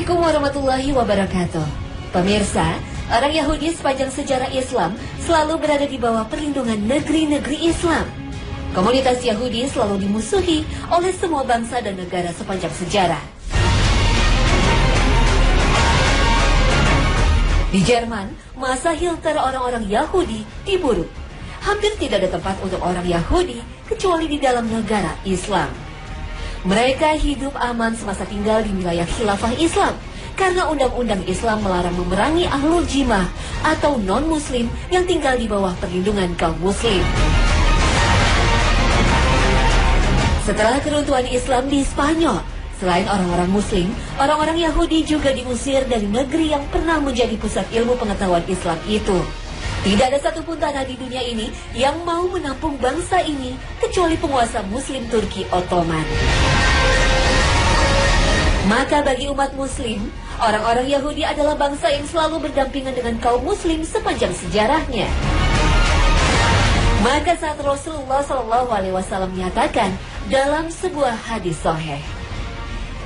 Assalamualaikum warahmatullahi wabarakatuh. Pemirsa, orang Yahudi sepanjang sejarah Islam selalu berada di bawah perlindungan negeri-negeri Islam. Komunitas Yahudi selalu dimusuhi oleh semua bangsa dan negara sepanjang sejarah. Di Jerman, masa Hitler orang-orang Yahudi diburu. Hampir tidak ada tempat untuk orang Yahudi kecuali di dalam negara Islam. Mereka hidup aman semasa tinggal di wilayah khilafah Islam karena undang-undang Islam melarang memerangi ahlul jimah atau non-muslim yang tinggal di bawah perlindungan kaum muslim. Setelah keruntuhan Islam di Spanyol, selain orang-orang muslim, orang-orang Yahudi juga diusir dari negeri yang pernah menjadi pusat ilmu pengetahuan Islam itu. Tidak ada satupun tanah di dunia ini yang mau menampung bangsa ini kecuali penguasa muslim Turki Ottoman. Maka bagi umat muslim, orang-orang Yahudi adalah bangsa yang selalu berdampingan dengan kaum muslim sepanjang sejarahnya. Maka saat Rasulullah SAW menyatakan dalam sebuah hadis sahih,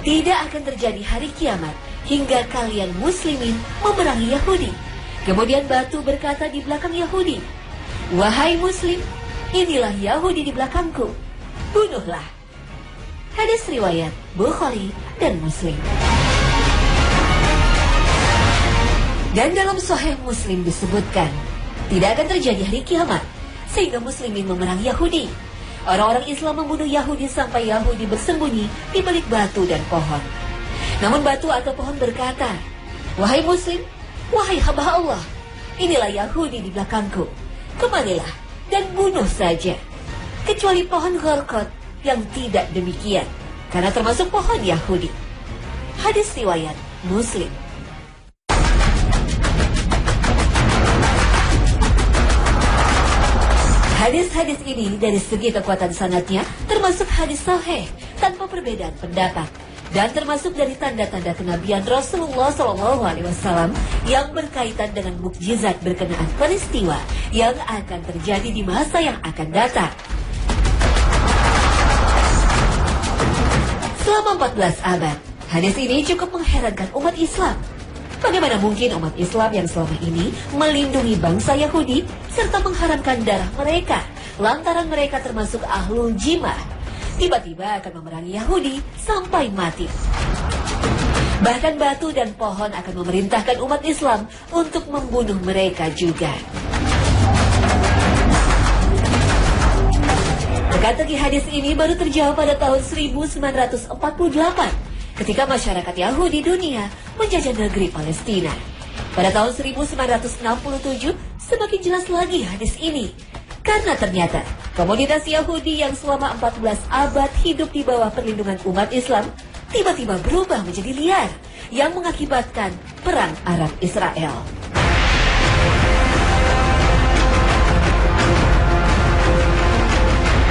tidak akan terjadi hari kiamat hingga kalian muslimin memerangi Yahudi. Kemudian batu berkata di belakang Yahudi, "Wahai muslim, inilah Yahudi di belakangku. Bunuhlah." Hadis riwayat Bukhari dan Muslim. Dan dalam Sahih Muslim disebutkan, tidak akan terjadi hari kiamat sehingga muslimin memerangi Yahudi. Orang-orang Islam membunuh Yahudi sampai Yahudi bersembunyi di balik batu dan pohon. Namun batu atau pohon berkata, "Wahai muslim, wahai hamba Allah, inilah Yahudi di belakangku. Kemarilah dan bunuh saja." Kecuali pohon Gharqad yang tidak demikian, karena termasuk pohon Yahudi. Hadis riwayat Muslim. Hadis-hadis ini dari segi kekuatan sanadnya termasuk hadis sahih tanpa perbedaan pendapat. Dan termasuk dari tanda-tanda kenabian Rasulullah SAW yang berkaitan dengan mukjizat berkenaan peristiwa yang akan terjadi di masa yang akan datang. Selama 14 abad, hadis ini cukup mengherankan umat Islam. Bagaimana mungkin umat Islam yang selama ini melindungi bangsa Yahudi serta mengharamkan darah mereka lantaran mereka termasuk ahlul jimah, tiba-tiba akan memerangi Yahudi sampai mati. Bahkan batu dan pohon akan memerintahkan umat Islam untuk membunuh mereka juga. Teka-teki hadis ini baru terjawab pada tahun 1948 ketika masyarakat Yahudi dunia menjajah negeri Palestina. Pada tahun 1967 semakin jelas lagi hadis ini. Karena ternyata komunitas Yahudi yang selama 14 abad hidup di bawah perlindungan umat Islam tiba-tiba berubah menjadi liar yang mengakibatkan perang Arab Israel.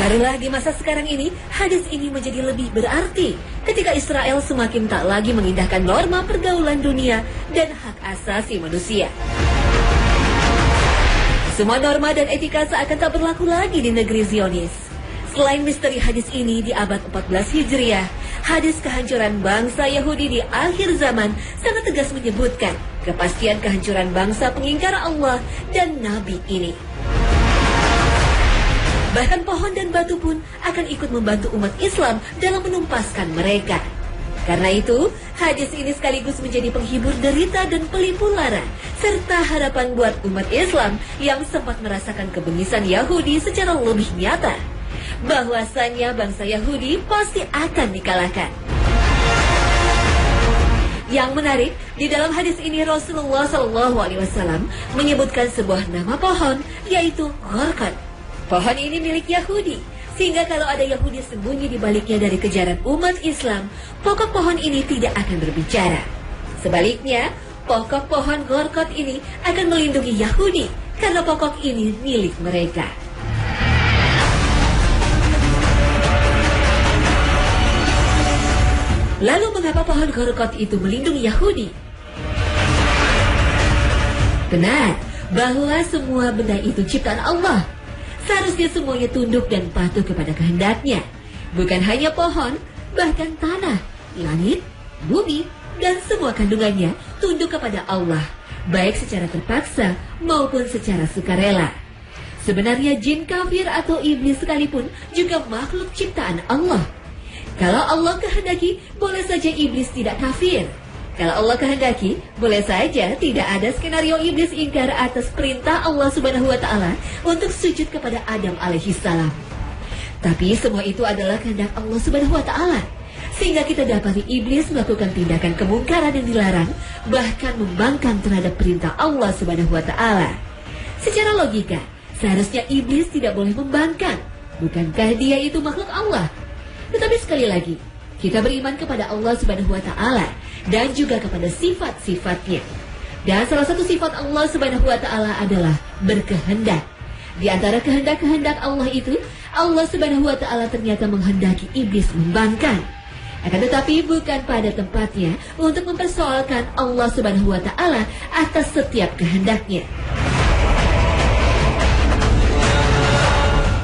Barulah di masa sekarang ini, hadis ini menjadi lebih berarti ketika Israel semakin tak lagi mengindahkan norma pergaulan dunia dan hak asasi manusia. Semua norma dan etika seakan tak berlaku lagi di negeri Zionis. Selain misteri hadis ini di abad 14 Hijriah, hadis kehancuran bangsa Yahudi di akhir zaman sangat tegas menyebutkan kepastian kehancuran bangsa pengingkar Allah dan Nabi ini. Bahkan pohon dan batu pun akan ikut membantu umat Islam dalam menumpaskan mereka. Karena itu, hadis ini sekaligus menjadi penghibur derita dan pelipur lara, serta harapan buat umat Islam yang sempat merasakan kebengisan Yahudi secara lebih nyata. Bahwasannya bangsa Yahudi pasti akan dikalahkan. Yang menarik, di dalam hadis ini Rasulullah SAW menyebutkan sebuah nama pohon, yaitu Gharqad. Pohon ini milik Yahudi, sehingga kalau ada Yahudi sembunyi di baliknya dari kejaran umat Islam, pokok pohon ini tidak akan berbicara. Sebaliknya, pokok pohon Gharqad ini akan melindungi Yahudi, karena pokok ini milik mereka. Lalu mengapa pohon Gharqad itu melindungi Yahudi? Benar, bahwa semua benda itu ciptaan Allah. Seharusnya semuanya tunduk dan patuh kepada kehendaknya. Bukan hanya pohon, bahkan tanah, langit, bumi, dan semua kandungannya tunduk kepada Allah, baik secara terpaksa maupun secara sukarela. Sebenarnya jin kafir atau iblis sekalipun juga makhluk ciptaan Allah. Kalau Allah kehendaki, boleh saja iblis tidak kafir. Kalau Allah kehendaki, boleh saja tidak ada skenario iblis ingkar atas perintah Allah Subhanahu wa Ta'ala untuk sujud kepada Adam alaihissalam. Tapi semua itu adalah kehendak Allah Subhanahu wa Ta'ala, sehingga kita dapati iblis melakukan tindakan kemungkaran yang dilarang, bahkan membangkang terhadap perintah Allah Subhanahu wa Ta'ala. Secara logika, seharusnya iblis tidak boleh membangkang. Bukankah dia itu makhluk Allah? Tetapi sekali lagi, kita beriman kepada Allah Subhanahu wa Ta'ala dan juga kepada sifat-sifatnya. Dan salah satu sifat Allah Subhanahu wa Ta'ala adalah berkehendak. Di antara kehendak-kehendak Allah itu, Allah Subhanahu wa Ta'ala ternyata menghendaki iblis membangkang. Akan tetapi bukan pada tempatnya untuk mempersoalkan Allah Subhanahu wa Ta'ala atas setiap kehendaknya.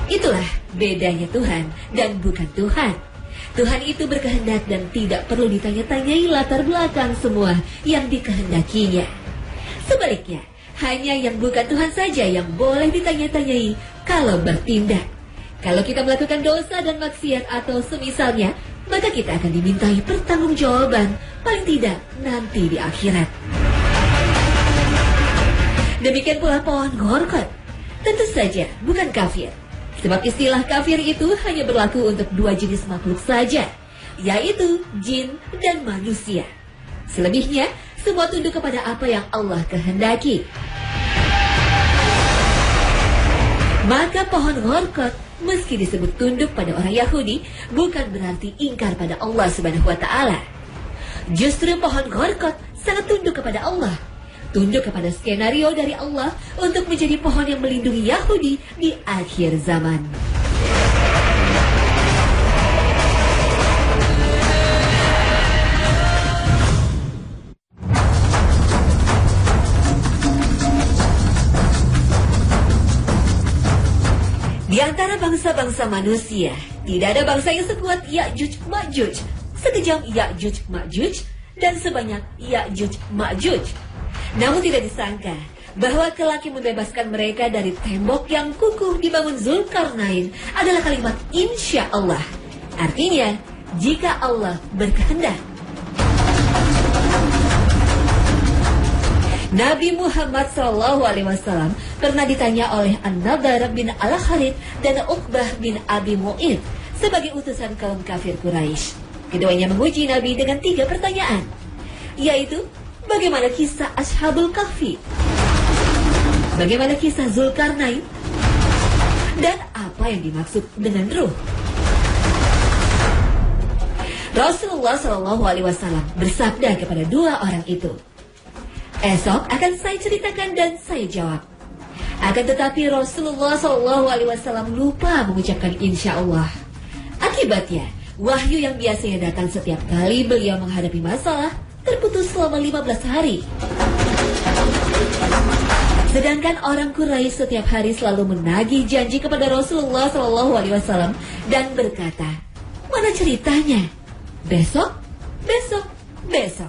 Itulah bedanya Tuhan dan bukan Tuhan. Tuhan itu berkehendak dan tidak perlu ditanya-tanyai latar belakang semua yang dikehendakinya. Sebaliknya, hanya yang bukan Tuhan saja yang boleh ditanya-tanyai kalau bertindak. Kalau kita melakukan dosa dan maksiat atau semisalnya, maka kita akan dimintai pertanggungjawaban, paling tidak nanti di akhirat. Demikian pula pohon gorkot. Tentu saja bukan kafir. Sebab istilah kafir itu hanya berlaku untuk dua jenis makhluk saja, yaitu jin dan manusia. Selebihnya, semua tunduk kepada apa yang Allah kehendaki. Maka pohon gorkot, meski disebut tunduk pada orang Yahudi, bukan berarti ingkar pada Allah Subhanahu wa Ta'ala. Justru pohon gorkot sangat tunduk kepada Allah, tunduk kepada skenario dari Allah untuk menjadi pohon yang melindungi Yahudi di akhir zaman. Di antara bangsa-bangsa manusia, tidak ada bangsa yang sekuat Ya'juj Ma'juj, sekejam Ya'juj Ma'juj, dan sebanyak Ya'juj Ma'juj. Namun tidak disangka bahwa kelak yang membebaskan mereka dari tembok yang kukuh dibangun Zulkarnain adalah kalimat insya Allah. Artinya, jika Allah berkehendak. Nabi Muhammad SAW pernah ditanya oleh An-Nadar bin Al-Khalid dan Uqbah bin Abi Mu'id sebagai utusan kaum kafir Quraisy. Keduanya menguji Nabi dengan 3 pertanyaan, yaitu bagaimana kisah Ashabul Kahfi, bagaimana kisah Zulkarnain, dan apa yang dimaksud dengan ruh. Rasulullah SAW bersabda kepada 2 orang itu, esok akan saya ceritakan dan saya jawab. Akan tetapi Rasulullah SAW lupa mengucapkan insya Allah. Akibatnya, wahyu yang biasanya datang setiap kali beliau menghadapi masalah terputus selama 15 hari. Sedangkan orang Quraisy setiap hari selalu menagih janji kepada Rasulullah SAW dan berkata, mana ceritanya? Besok, besok, besok.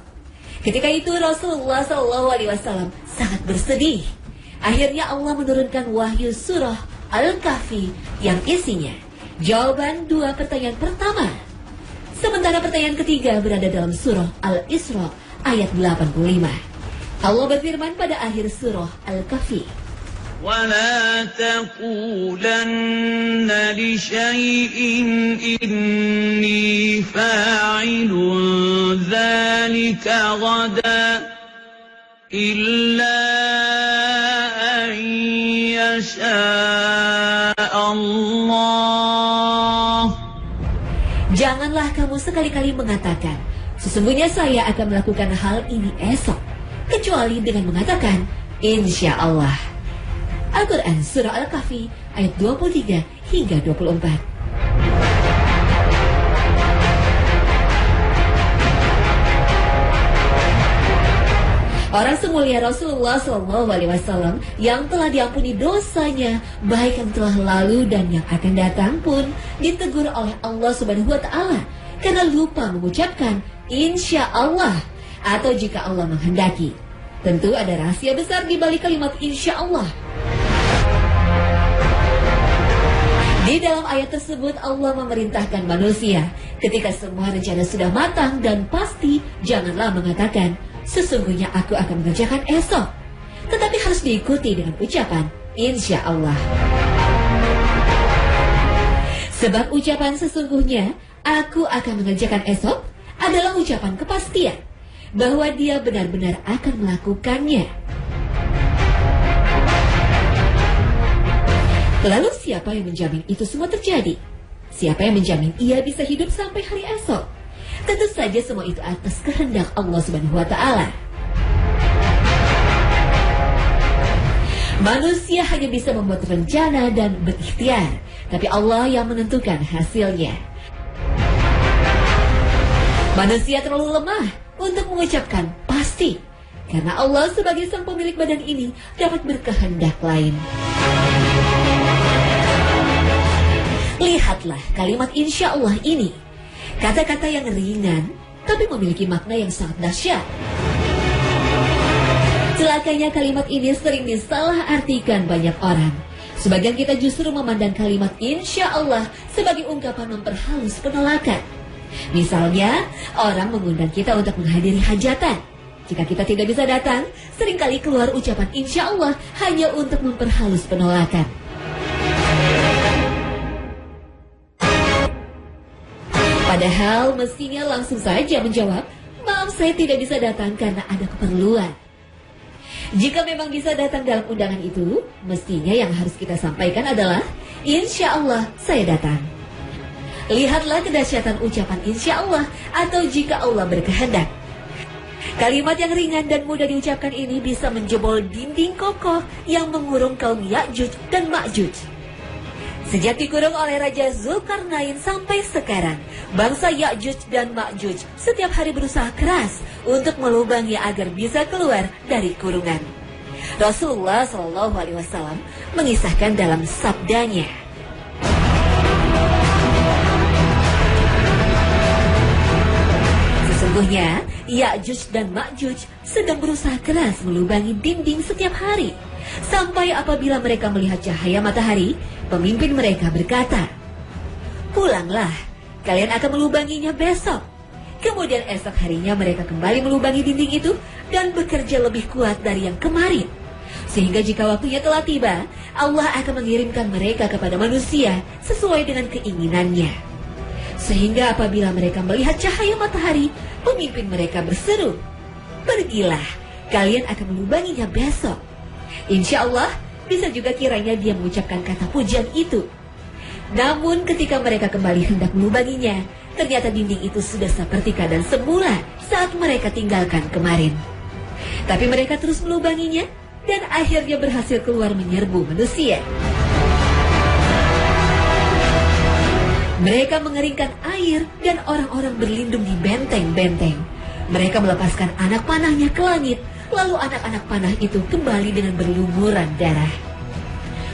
Ketika itu Rasulullah SAW sangat bersedih. Akhirnya Allah menurunkan wahyu surah Al-Kahfi yang isinya jawaban 2 pertanyaan pertama. Sementara pertanyaan ketiga berada dalam surah Al-Isra ayat 85. Allah berfirman pada akhir surah Al-Kahfi, وَلَا تَقُولَنَّ لِشَيْءٍ إِنِّي فَاعِلٌ ذَلِكَ غَدًا إِلَّا أَن يَشَاءَ اللَّهُ. Janganlah kamu sekali-kali mengatakan, sesungguhnya saya akan melakukan hal ini esok, kecuali dengan mengatakan, insya Allah. Al-Quran Surah Al-Kahfi ayat 23 hingga 24. Orang semulia Rasulullah SAW yang telah diampuni dosanya, baik yang telah lalu dan yang akan datang pun, ditegur oleh Allah Subhanahu wa Ta'ala karena lupa mengucapkan insya Allah. atau jika Allah menghendaki. Tentu ada rahasia besar di balik kalimat insya Allah. Di dalam ayat tersebut Allah memerintahkan manusia ketika semua rencana sudah matang dan pasti, janganlah mengatakan sesungguhnya aku akan mengerjakan esok, tetapi harus diikuti dengan ucapan insya Allah. Sebab ucapan sesungguhnya aku akan mengerjakan esok adalah ucapan kepastian bahwa dia benar-benar akan melakukannya. Lalu siapa yang menjamin itu semua terjadi? Siapa yang menjamin ia bisa hidup sampai hari esok? Tentu saja semua itu atas kehendak Allah Subhanahu wa Ta'ala. Manusia hanya bisa membuat rencana dan berikhtiar, tapi Allah yang menentukan hasilnya. Manusia terlalu lemah untuk mengucapkan pasti, karena Allah sebagai sang pemilik badan ini dapat berkehendak lain. Lihatlah kalimat insya Allah ini, kata-kata yang ringan tapi memiliki makna yang sangat dahsyat. Celakanya kalimat ini sering disalahartikan banyak orang. Sebagian kita justru memandang kalimat insya Allah sebagai ungkapan memperhalus penolakan. Misalnya, orang mengundang kita untuk menghadiri hajatan. Jika kita tidak bisa datang, seringkali keluar ucapan insya Allah hanya untuk memperhalus penolakan. Padahal mestinya langsung saja menjawab, maaf saya tidak bisa datang karena ada keperluan. Jika memang bisa datang dalam undangan itu, mestinya yang harus kita sampaikan adalah, insya Allah saya datang. Lihatlah kedahsyatan ucapan insya Allah atau jika Allah berkehendak. Kalimat yang ringan dan mudah diucapkan ini bisa menjebol dinding kokoh yang mengurung kaum Ya'juj dan Ma'juj. Sejak dikurung oleh Raja Zulkarnain sampai sekarang, bangsa Ya'juj dan Ma'juj setiap hari berusaha keras untuk melubangi agar bisa keluar dari kurungan. Rasulullah SAW mengisahkan dalam sabdanya, sesungguhnya Ya'juj dan Ma'juj sedang berusaha keras melubangi dinding setiap hari, sampai apabila mereka melihat cahaya matahari, pemimpin mereka berkata, pulanglah, kalian akan melubanginya besok. Kemudian esok harinya mereka kembali melubangi dinding itu dan bekerja lebih kuat dari yang kemarin. Sehingga jika waktunya telah tiba, Allah akan mengirimkan mereka kepada manusia sesuai dengan keinginannya. Sehingga apabila mereka melihat cahaya matahari, pemimpin mereka berseru, pergilah, kalian akan melubanginya besok. Insya Allah, bisa juga kiranya dia mengucapkan kata pujian itu. Namun ketika mereka kembali hendak melubanginya, ternyata dinding itu sudah seperti keadaan semula saat mereka tinggalkan kemarin. Tapi mereka terus melubanginya dan akhirnya berhasil keluar menyerbu manusia. Mereka mengeringkan air dan orang-orang berlindung di benteng-benteng. Mereka melepaskan anak panahnya ke langit. Lalu anak-anak panah itu kembali dengan berlumuran darah.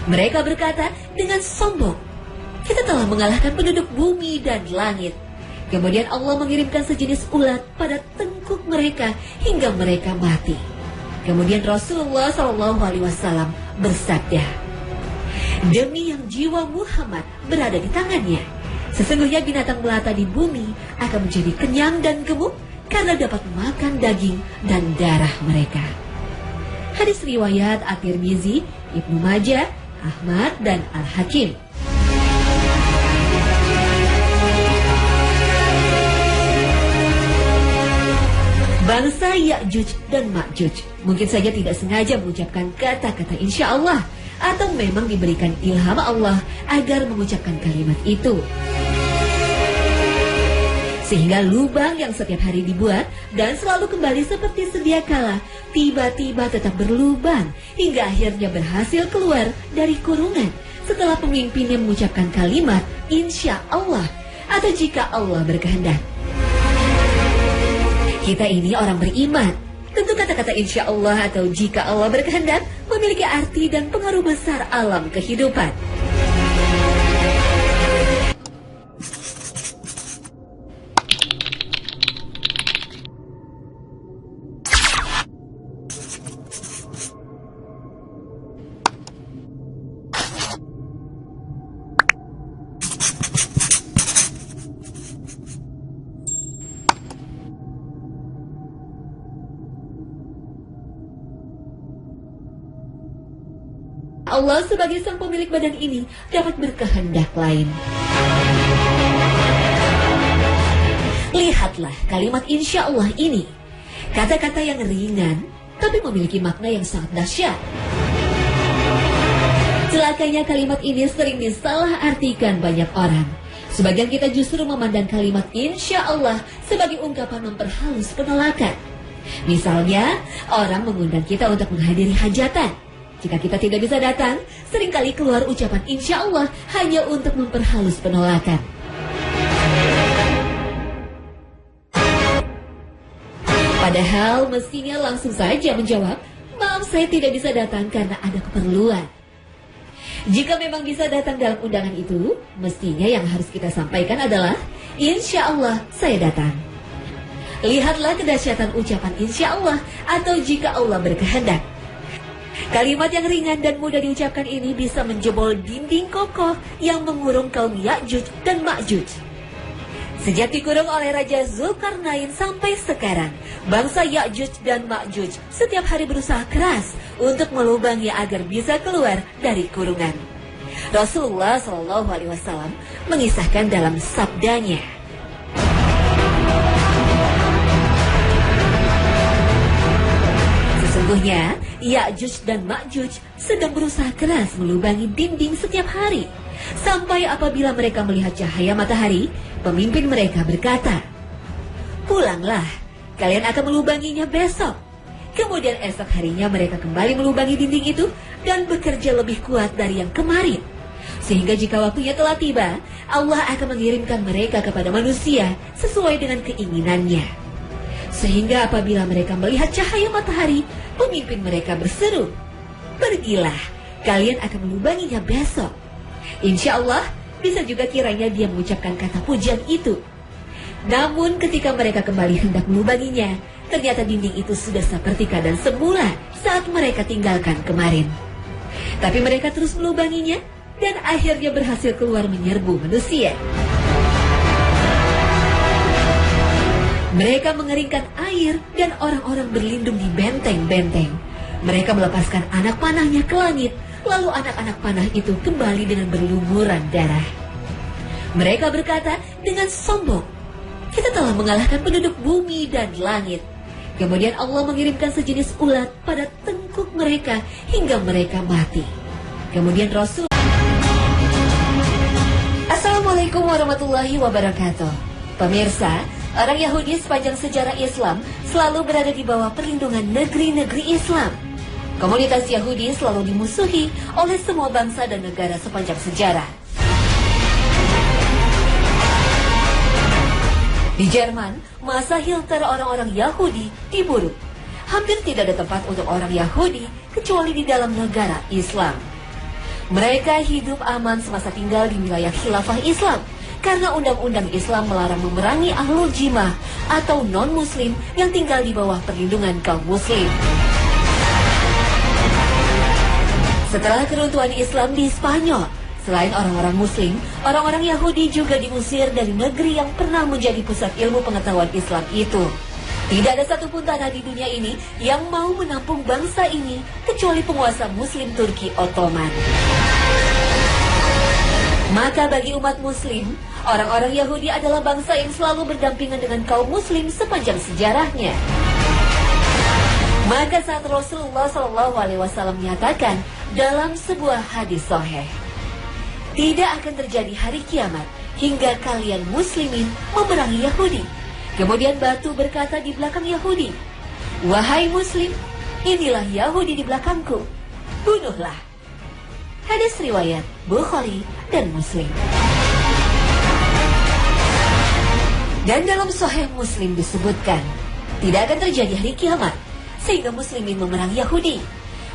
Mereka berkata dengan sombong, kita telah mengalahkan penduduk bumi dan langit. Kemudian Allah mengirimkan sejenis ulat pada tengkuk mereka hingga mereka mati. Kemudian Rasulullah SAW bersabda, demi yang jiwa Muhammad berada di tangannya, sesungguhnya binatang melata di bumi akan menjadi kenyang dan gemuk karena dapat makan daging dan darah mereka. Hadis riwayat At-Tirmizi, Ibnu Majah, Ahmad, dan Al-Hakim. Bangsa Ya'juj dan Ma'juj mungkin saja tidak sengaja mengucapkan kata-kata insya Allah, atau memang diberikan ilham Allah agar mengucapkan kalimat itu. Sehingga lubang yang setiap hari dibuat dan selalu kembali seperti sedia kala, tiba-tiba tetap berlubang hingga akhirnya berhasil keluar dari kurungan setelah pemimpinnya mengucapkan kalimat insya Allah atau jika Allah berkehendak. Kita ini orang beriman. Tentu kata-kata insya Allah atau jika Allah berkehendak memiliki arti dan pengaruh besar alam kehidupan. Allah sebagai sang pemilik badan ini dapat berkehendak lain. Lihatlah kalimat insya Allah ini. Kata-kata yang ringan, tapi memiliki makna yang sangat dahsyat. Celakanya kalimat ini sering disalahartikan banyak orang. Sebagian kita justru memandang kalimat insya Allah sebagai ungkapan memperhalus penolakan. Misalnya, orang mengundang kita untuk menghadiri hajatan. Jika kita tidak bisa datang, seringkali keluar ucapan insya Allah hanya untuk memperhalus penolakan. Padahal mestinya langsung saja menjawab, maaf saya tidak bisa datang karena ada keperluan. Jika memang bisa datang dalam undangan itu, mestinya yang harus kita sampaikan adalah, insya Allah saya datang. Lihatlah kedahsyatan ucapan insya Allah atau jika Allah berkehendak. Kalimat yang ringan dan mudah diucapkan ini bisa menjebol dinding kokoh yang mengurung kaum Ya'juj dan Ma'juj. Sejak dikurung oleh Raja Zulkarnain sampai sekarang, bangsa Ya'juj dan Ma'juj setiap hari berusaha keras untuk melubangi agar bisa keluar dari kurungan. Rasulullah SAW mengisahkan dalam sabdanya, sesungguhnya Ya'juj dan Ma'juj sedang berusaha keras melubangi dinding setiap hari. Sampai apabila mereka melihat cahaya matahari, pemimpin mereka berkata, pulanglah, kalian akan melubanginya besok. Kemudian esok harinya mereka kembali melubangi dinding itu dan bekerja lebih kuat dari yang kemarin. Sehingga jika waktunya telah tiba, Allah akan mengirimkan mereka kepada manusia sesuai dengan keinginannya. Sehingga apabila mereka melihat cahaya matahari, pemimpin mereka berseru, pergilah, kalian akan melubanginya besok. Insya Allah, bisa juga kiranya dia mengucapkan kata pujian itu. Namun ketika mereka kembali hendak melubanginya, ternyata dinding itu sudah seperti keadaan semula saat mereka tinggalkan kemarin. Tapi mereka terus melubanginya dan akhirnya berhasil keluar menyerbu manusia. Mereka mengeringkan air dan orang-orang berlindung di benteng-benteng. Mereka melepaskan anak panahnya ke langit. Lalu anak-anak panah itu kembali dengan berlumuran darah. Mereka berkata dengan sombong, kita telah mengalahkan penduduk bumi dan langit. Kemudian Allah mengirimkan sejenis ulat pada tengkuk mereka hingga mereka mati. Kemudian Rasul. Assalamualaikum warahmatullahi wabarakatuh. Pemirsa, orang Yahudi sepanjang sejarah Islam selalu berada di bawah perlindungan negeri-negeri Islam. Komunitas Yahudi selalu dimusuhi oleh semua bangsa dan negara sepanjang sejarah. Di Jerman, masa Hitler orang-orang Yahudi diburu. Hampir tidak ada tempat untuk orang Yahudi kecuali di dalam negara Islam. Mereka hidup aman semasa tinggal di wilayah khilafah Islam karena undang-undang Islam melarang memerangi ahlul jimah atau non-muslim yang tinggal di bawah perlindungan kaum muslim. Setelah keruntuhan Islam di Spanyol, selain orang-orang Muslim, orang-orang Yahudi juga diusir dari negeri yang pernah menjadi pusat ilmu pengetahuan Islam itu. Tidak ada satupun tanah di dunia ini yang mau menampung bangsa ini kecuali penguasa Muslim Turki Ottoman. Maka bagi umat Muslim, orang-orang Yahudi adalah bangsa yang selalu berdampingan dengan kaum Muslim sepanjang sejarahnya. Maka saat Rasulullah SAW menyatakan dalam sebuah hadis sahih, tidak akan terjadi hari kiamat hingga kalian muslimin memerangi Yahudi. Kemudian batu berkata di belakang Yahudi, wahai muslim, inilah Yahudi di belakangku, bunuhlah. Hadis riwayat Bukhari dan Muslim. Dan dalam Sahih Muslim disebutkan, tidak akan terjadi hari kiamat sehingga muslimin memerangi Yahudi.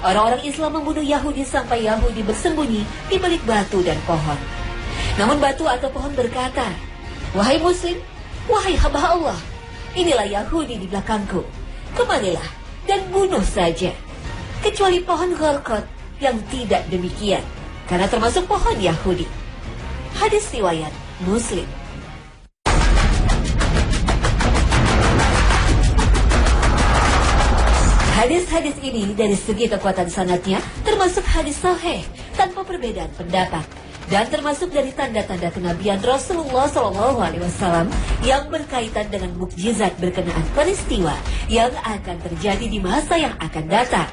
Orang-orang Islam membunuh Yahudi sampai Yahudi bersembunyi di balik batu dan pohon. Namun batu atau pohon berkata, wahai muslim, wahai hamba Allah, inilah Yahudi di belakangku, kemarilah dan bunuh saja. Kecuali pohon Gharqad yang tidak demikian, karena termasuk pohon Yahudi. Hadis riwayat Muslim. Hadis-hadis ini dari segi kekuatan sanadnya termasuk hadis sahih tanpa perbedaan pendapat dan termasuk dari tanda-tanda kenabian Rasulullah SAW yang berkaitan dengan mukjizat berkenaan peristiwa yang akan terjadi di masa yang akan datang.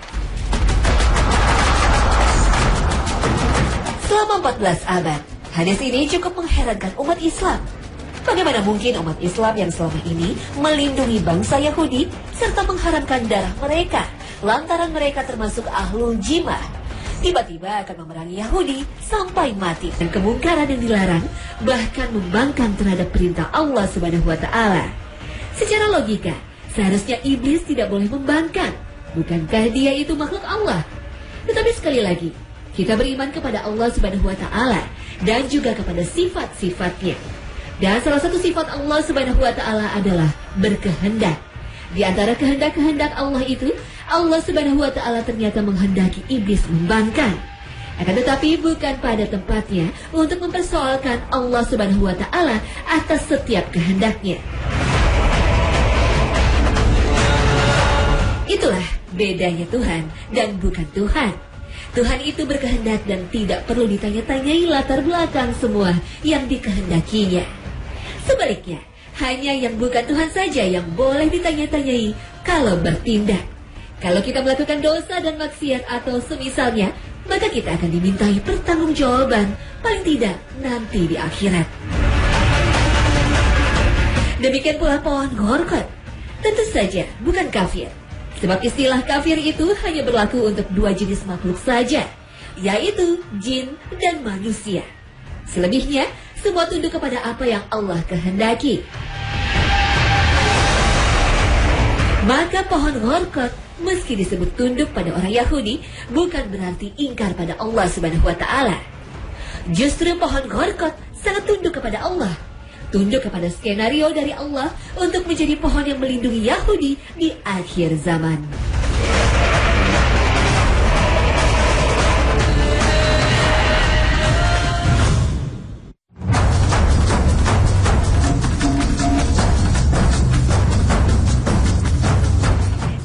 Selama 14 abad, hadis ini cukup mengherankan umat Islam. Bagaimana mungkin umat Islam yang selama ini melindungi bangsa Yahudi serta mengharamkan darah mereka lantaran mereka termasuk ahlul jimah, tiba-tiba akan memerangi Yahudi sampai mati dan kemungkaran yang dilarang, bahkan membangkang terhadap perintah Allah Subhanahu wa taala. Secara logika, seharusnya iblis tidak boleh membangkang. Bukankah dia itu makhluk Allah? Tetapi sekali lagi, kita beriman kepada Allah Subhanahu wa taala dan juga kepada sifat-sifatnya. Dan salah satu sifat Allah Subhanahu wa taala adalah berkehendak. Di antara kehendak-kehendak Allah itu, Allah Subhanahu wa taala ternyata menghendaki iblis membangkang. Akan tetapi bukan pada tempatnya untuk mempersoalkan Allah Subhanahu wa taala atas setiap kehendaknya. Itulah bedanya Tuhan dan bukan Tuhan. Tuhan itu berkehendak dan tidak perlu ditanya-tanyai latar belakang semua yang dikehendakinya. Sebaliknya, hanya yang bukan Tuhan saja yang boleh ditanya-tanyai kalau bertindak. Kalau kita melakukan dosa dan maksiat atau semisalnya, maka kita akan dimintai pertanggungjawaban, paling tidak nanti di akhirat. Demikian pula pohon gorkot. Tentu saja bukan kafir. Sebab istilah kafir itu hanya berlaku untuk dua jenis makhluk saja, yaitu jin dan manusia. Selebihnya, semua tunduk kepada apa yang Allah kehendaki. Maka pohon gorkot, meski disebut tunduk pada orang Yahudi, bukan berarti ingkar pada Allah Subhanahu wa taala. Justru pohon gorkot sangat tunduk kepada Allah. Tunduk kepada skenario dari Allah untuk menjadi pohon yang melindungi Yahudi di akhir zaman.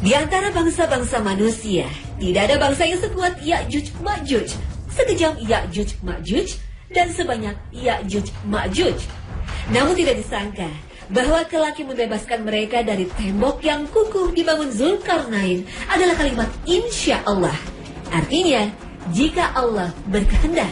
Di antara bangsa-bangsa manusia, tidak ada bangsa yang sekuat Ya'juj Ma'juj, sekejam Ya'juj Ma'juj, dan sebanyak Ya'juj Ma'juj. Namun tidak disangka bahwa kelak yang membebaskan mereka dari tembok yang kukuh dibangun Zulkarnain adalah kalimat insya Allah. Artinya, jika Allah berkehendak.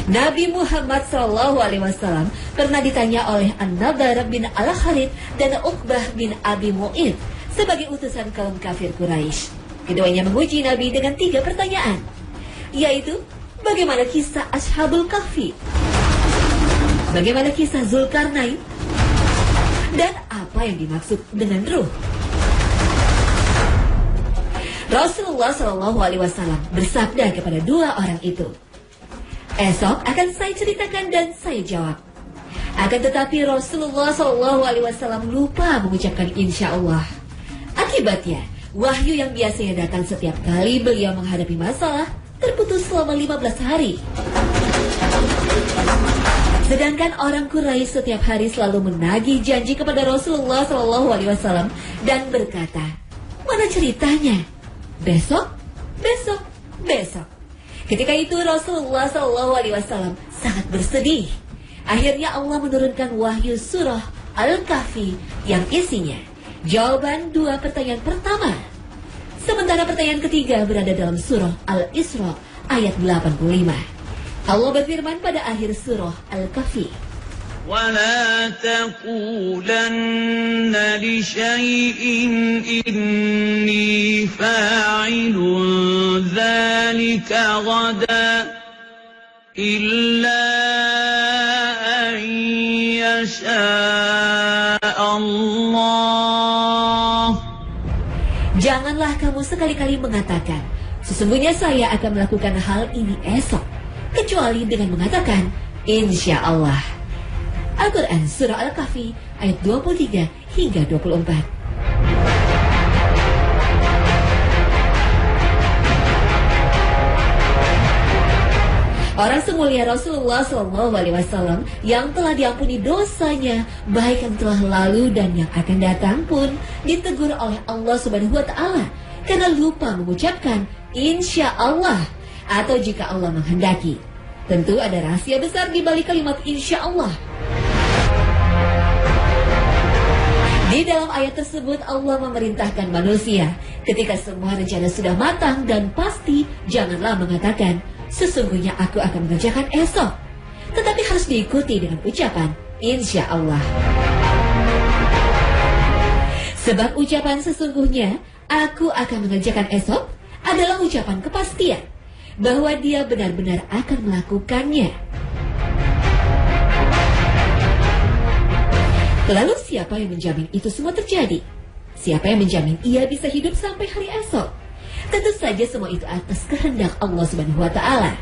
Nabi Muhammad SAW pernah ditanya oleh An-Nadar bin Al-Kharith dan Uqbah bin Abi Mu'id sebagai utusan kaum kafir Quraisy. Keduanya menguji Nabi dengan 3 pertanyaan, yaitu bagaimana kisah Ashabul Kahfi, bagaimana kisah Zulkarnain, dan apa yang dimaksud dengan ruh. Rasulullah SAW bersabda kepada 2 orang itu, esok akan saya ceritakan dan saya jawab. Akan tetapi Rasulullah SAW lupa mengucapkan insya Allah. Akibatnya, wahyu yang biasanya datang setiap kali beliau menghadapi masalah terputus selama 15 hari. Sedangkan orang Quraisy setiap hari selalu menagih janji kepada Rasulullah SAW dan berkata, mana ceritanya? Besok, besok, besok. Ketika itu Rasulullah SAW sangat bersedih. Akhirnya Allah menurunkan wahyu surah Al-Kahfi yang isinya jawaban 2 pertanyaan pertama. Sementara pertanyaan ketiga berada dalam surah Al-Isra ayat 85. Allah berfirman pada akhir surah Al-Kahfi, وَلَا تَقُولَنَّ لِشَيْءٍ إِنِّي فَاعِلٌ ذَلِكَ غَدًا إِلَّا أَن يَشَاءَ اللَّهُ. Janganlah kamu sekali-kali mengatakan, sesungguhnya saya akan melakukan hal ini esok, kecuali dengan mengatakan, insya Allah. Al-Quran Surah Al-Kahfi ayat 23 hingga 24. Orang semulia Rasulullah SAW yang telah diampuni dosanya, baik yang telah lalu dan yang akan datang pun ditegur oleh Allah Subhanahu wa Ta'ala karena lupa mengucapkan insya Allah atau jika Allah menghendaki. Tentu ada rahasia besar di balik kalimat insya Allah. Di dalam ayat tersebut Allah memerintahkan manusia ketika semua rencana sudah matang dan pasti, janganlah mengatakan sesungguhnya aku akan mengerjakan esok, tetapi harus diikuti dengan ucapan insya Allah. Sebab ucapan sesungguhnya aku akan mengerjakan esok adalah ucapan kepastian bahwa dia benar-benar akan melakukannya. Lalu siapa yang menjamin itu semua terjadi? Siapa yang menjamin ia bisa hidup sampai hari esok? Tentu saja semua itu atas kehendak Allah Subhanahu wa Ta'ala.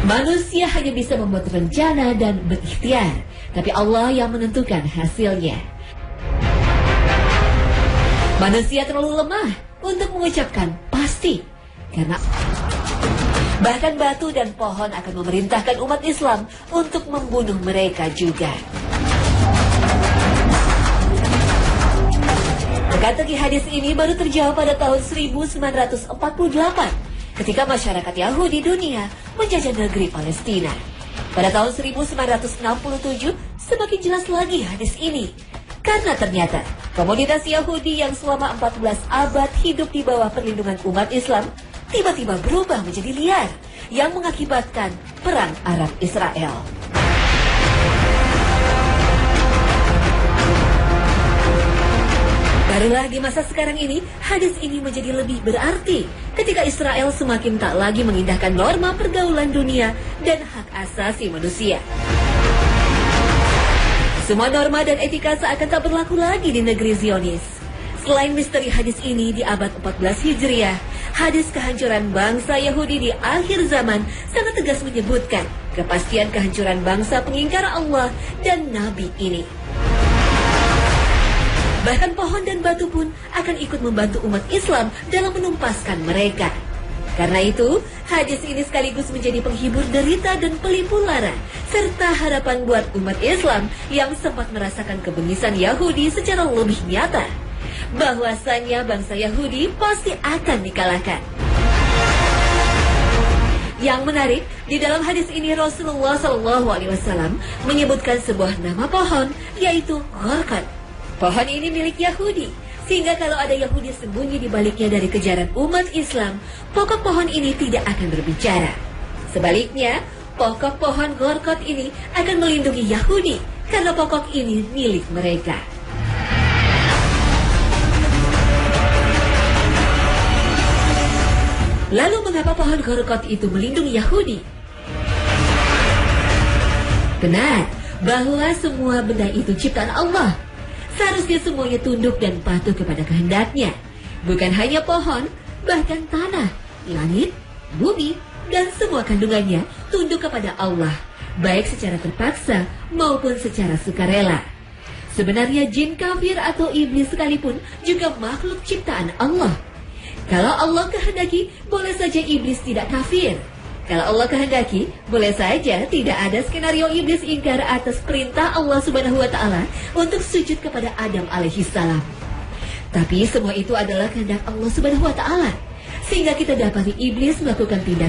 Manusia hanya bisa membuat rencana dan berikhtiar, tapi Allah yang menentukan hasilnya. Manusia terlalu lemah untuk mengucapkan pasti, karena bahkan batu dan pohon akan memerintahkan umat Islam untuk membunuh mereka juga. Teka-teki hadis ini baru terjawab pada tahun 1948 ketika masyarakat Yahudi dunia menjajah negeri Palestina. Pada tahun 1967 semakin jelas lagi hadis ini, karena ternyata komunitas Yahudi yang selama 14 abad hidup di bawah perlindungan umat Islam tiba-tiba berubah menjadi liar yang mengakibatkan perang Arab Israel. Barulah di masa sekarang ini, hadis ini menjadi lebih berarti ketika Israel semakin tak lagi mengindahkan norma pergaulan dunia dan hak asasi manusia. Semua norma dan etika seakan tak berlaku lagi di negeri Zionis. Selain misteri hadis ini di abad 14 Hijriah, hadis kehancuran bangsa Yahudi di akhir zaman sangat tegas menyebutkan kepastian kehancuran bangsa pengingkar Allah dan Nabi ini. Bahkan pohon dan batu pun akan ikut membantu umat Islam dalam menumpaskan mereka. Karena itu, hadis ini sekaligus menjadi penghibur derita dan pelipur lara, serta harapan buat umat Islam yang sempat merasakan kebengisan Yahudi secara lebih nyata, bahwasanya bangsa Yahudi pasti akan dikalahkan. Yang menarik, di dalam hadis ini Rasulullah SAW menyebutkan sebuah nama pohon, yaitu Gharqad. Pohon ini milik Yahudi, sehingga kalau ada Yahudi sembunyi di baliknya dari kejaran umat Islam, pokok pohon ini tidak akan berbicara. Sebaliknya, pokok pohon Gharqad ini akan melindungi Yahudi, karena pokok ini milik mereka. Lalu mengapa pohon Gharqad itu melindungi Yahudi? Benar, bahwa semua benda itu ciptaan Allah. Seharusnya semuanya tunduk dan patuh kepada kehendaknya. Bukan hanya pohon, bahkan tanah, langit, bumi, dan semua kandungannya tunduk kepada Allah, baik secara terpaksa maupun secara sukarela. Sebenarnya jin kafir atau iblis sekalipun juga makhluk ciptaan Allah. Kalau Allah kehendaki, boleh saja iblis tidak kafir. Kalau Allah kehendaki, boleh saja tidak ada skenario iblis ingkar atas perintah Allah Subhanahu wa Ta'ala untuk sujud kepada Adam alaihissalam. Tapi semua itu adalah kehendak Allah Subhanahu wa Ta'ala, sehingga kita dapati iblis melakukan tindakan